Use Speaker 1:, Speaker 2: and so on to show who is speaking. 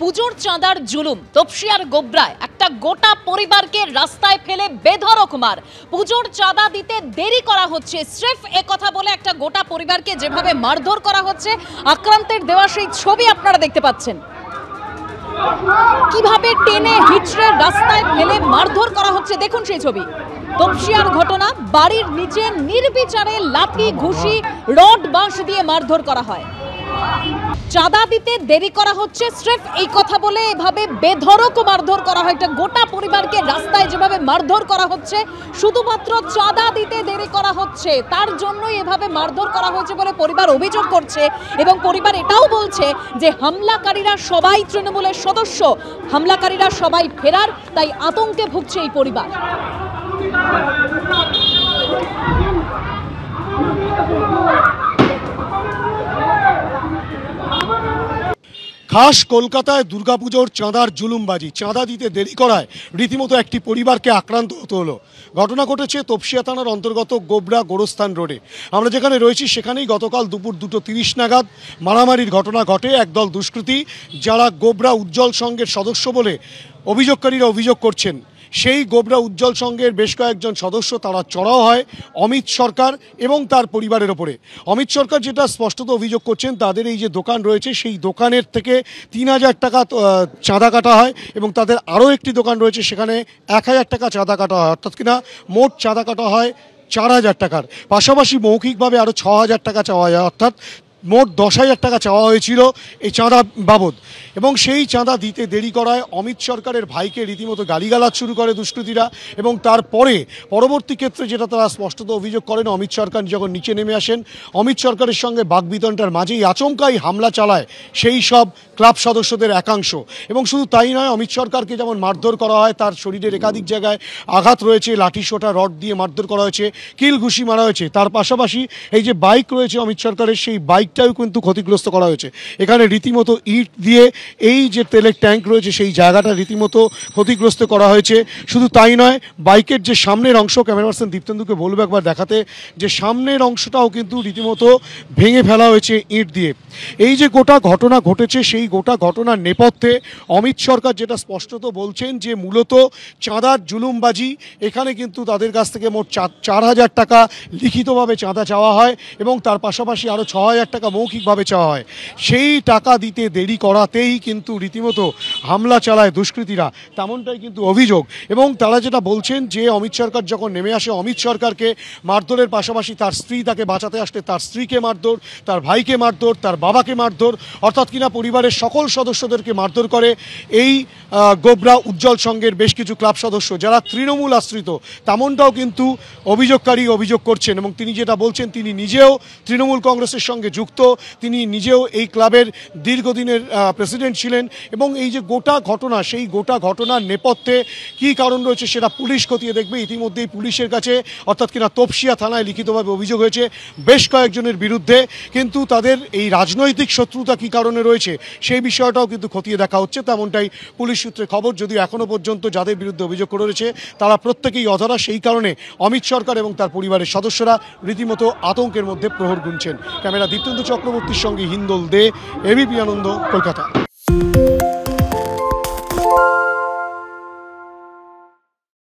Speaker 1: পুজোর চাঁদার জুলুম তপসিয়ার গোবরায় একটা গোটা পরিবারকে রাস্তায় ফেলে বেধড়ক মার। পুজোর চাঁদা দিতে দেরি করা হচ্ছে স্রেফ একথা বলে একটা গোটা পরিবারকে যেভাবে মারধর করা হচ্ছে, আক্রান্তের দেওয়া সেই ছবি আপনারা দেখতে পাচ্ছেন। কিভাবে টেনে হিচড়ে রাস্তায় ফেলে মারধর করা হচ্ছে দেখুন সেই ছবি। তপসিয়ার ঘটনা, বাড়ির নিচে নির্বিচারে লাঠি ঘুষি রড বাঁশ দিয়ে মারধর করা হয়। চাঁদা দিতে দেরি করা হচ্ছে স্রেফ এই কথা বলে এভাবে বেধড়ক মারধর করা হয়। একটা গোটা পরিবারকে রাস্তায় যেভাবে মারধর করা হচ্ছে, শুধুমাত্র চাঁদা দিতে দেরি করা হচ্ছে তার জন্যই এভাবে মারধর করা হয়েছে বলে পরিবার অভিযোগ করছে। এবং পরিবার এটাও বলছে যে হামলাকারীরা সবাই তৃণমূলের সদস্য, হামলাকারীরা সবাই ফেরার, তাই আতঙ্কে ভুগছে এই পরিবার।
Speaker 2: খাস কলকাতায় দুর্গাপুজোর চাঁদার জুলুমবাজি, চাঁদা দিতে দেরি করায় রীতিমতো একটি পরিবারকে আক্রান্ত হতে হলো। ঘটনা ঘটেছে তপসিয়া থানার অন্তর্গত গোবরা গোরস্থান রোডে। আমরা যেখানে রয়েছি সেখানেই গতকাল দুপুর 2:30 নাগাদ মারামারির ঘটনা ঘটে। একদল দুষ্কৃতী যারা গোবরা উজ্জ্বল সংঘের সদস্য বলে অভিযোগকারীরা অভিযোগ করছেন, সেই গোবরা উজ্জ্বল সংঘের বেশ কয়েকজন সদস্য তারা চড়াও হয় অমিত সরকার এবং তার পরিবারের ওপরে। অমিত সরকার যেটা স্পষ্টত অভিযোগ করছেন, তাদের এই যে দোকান রয়েছে সেই দোকানের থেকে 3000 টাকা চাঁদা কাটা হয় এবং তাদের আরও একটি দোকান রয়েছে সেখানে 1000 টাকা চাঁদা কাটা হয়, অর্থাৎ কিনা মোট চাঁদা কাটা হয় 4000 টাকার। পাশাপাশি মৌখিকভাবে আরও 6000 টাকা চাওয়া যায়, অর্থাৎ মোট 10,000 টাকা চাওয়া হয়েছিল এই চাঁদা বাবদ। এবং সেই চাঁদা দিতে দেরি করায় অমিত সরকারের ভাইকে রীতিমতো গালিগালাজ শুরু করে দুষ্কৃতীরা। এবং তারপরে পরবর্তী ক্ষেত্রে যেটা তারা স্পষ্টত অভিযোগ করেন, অমিত সরকার যখন নিচে নেমে আসেন, অমিত সরকারের সঙ্গে বাকবিতণ্ডার মাঝেই আচমকাই হামলা চালায় সেই সব ক্লাব সদস্যদের একাংশ। এবং শুধু তাই নয়, অমিত সরকারকে যেমন মারধর করা হয়, তার শরীরের একাধিক জায়গায় আঘাত রয়েছে, লাঠি সোটা রড দিয়ে মারধর করা হয়েছে, কিল ঘুষি মারা হয়েছে। তার পাশাপাশি এই যে বাইক রয়েছে অমিত সরকারের, সেই বাইকটাও কিন্তু ক্ষতিগ্রস্ত করা হয়েছে। এখানে রীতিমতো ইট দিয়ে এই যে তেলের ট্যাঙ্ক রয়েছে সেই জায়গাটা রীতিমতো ক্ষতিগ্রস্ত করা হয়েছে। শুধু তাই নয়, বাইকের যে সামনের অংশ, ক্যামেরা পার্সন দীপ্তেন্দুকে বলবো একবার দেখাতে, যে সামনের অংশটাও কিন্তু রীতিমতো ভেঙে ফেলা হয়েছে ইট দিয়ে। এই যে গোটা ঘটনা ঘটেছে, সেই গোটা ঘটনার নেপথ্যে অমিত সরকার যেটা স্পষ্টত বলছেন যে মূলত চাঁদার জুলুমবাজি। এখানে কিন্তু তাদের কাছ থেকে মোট 4000 টাকা লিখিতভাবে চাঁদা চাওয়া হয় এবং তার পাশাপাশি আরও 6000 টাকা মৌখিকভাবে চাওয়া হয়। সেই টাকা দিতে দেরি করাতেই কিন্তু রীতিমতো হামলা চালায় দুষ্কৃতীরা, তেমনটাই কিন্তু অভিযোগ। এবং তারা যেটা বলছেন যে অমিত সরকার যখন নেমে আসে, অমিত সরকারকে মারধরের পাশাপাশি তার স্ত্রী তাকে বাঁচাতে আসলে তার স্ত্রীকে মারধর, তার ভাইকে মারধর, তার বাবাকে মারধর, অর্থাৎ কিনা পরিবারের সকল সদস্যদেরকে মারধর করে এই গোবরা উজ্জ্বল সংঘের বেশ কিছু ক্লাব সদস্য যারা তৃণমূল আশ্রিত, তেমনটাও কিন্তু অভিযোগকারী অভিযোগ করছেন। এবং তিনি যেটা বলছেন, তিনি নিজেও তৃণমূল কংগ্রেসের সঙ্গে যুক্ত, তিনি নিজেও এই ক্লাবের দীর্ঘদিনের প্রেসিডেন্ট ছিলেন। এবং এই যে গোটা ঘটনা, সেই গোটা ঘটনার নেপথ্যে কী কারণ রয়েছে সেটা পুলিশ খতিয়ে দেখবে। ইতিমধ্যেই পুলিশের কাছে অর্থাৎ কিনা তপসিয়া থানায় লিখিতভাবে অভিযোগ হয়েছে বেশ কয়েকজনের বিরুদ্ধে, কিন্তু তাদের এই রাজনৈতিক শত্রুতা কী কারণে রয়েছে সেই বিষয়টাও কিন্তু খতিয়ে দেখা হচ্ছে, তেমনটাই পুলিশ সূত্রে খবর। যদিও এখনও পর্যন্ত যাদের বিরুদ্ধে অভিযোগ করেছে তারা প্রত্যেকেই অধরা, সেই কারণে অমিত সরকার এবং তার পরিবারের সদস্যরা রীতিমতো আতঙ্কের মধ্যে প্রহর গুনছেন। ক্যামেরা দীপ্তেন্দু চক্রবর্তীর সঙ্গে হিন্দল দে, এবিপি আনন্দ, কলকাতা।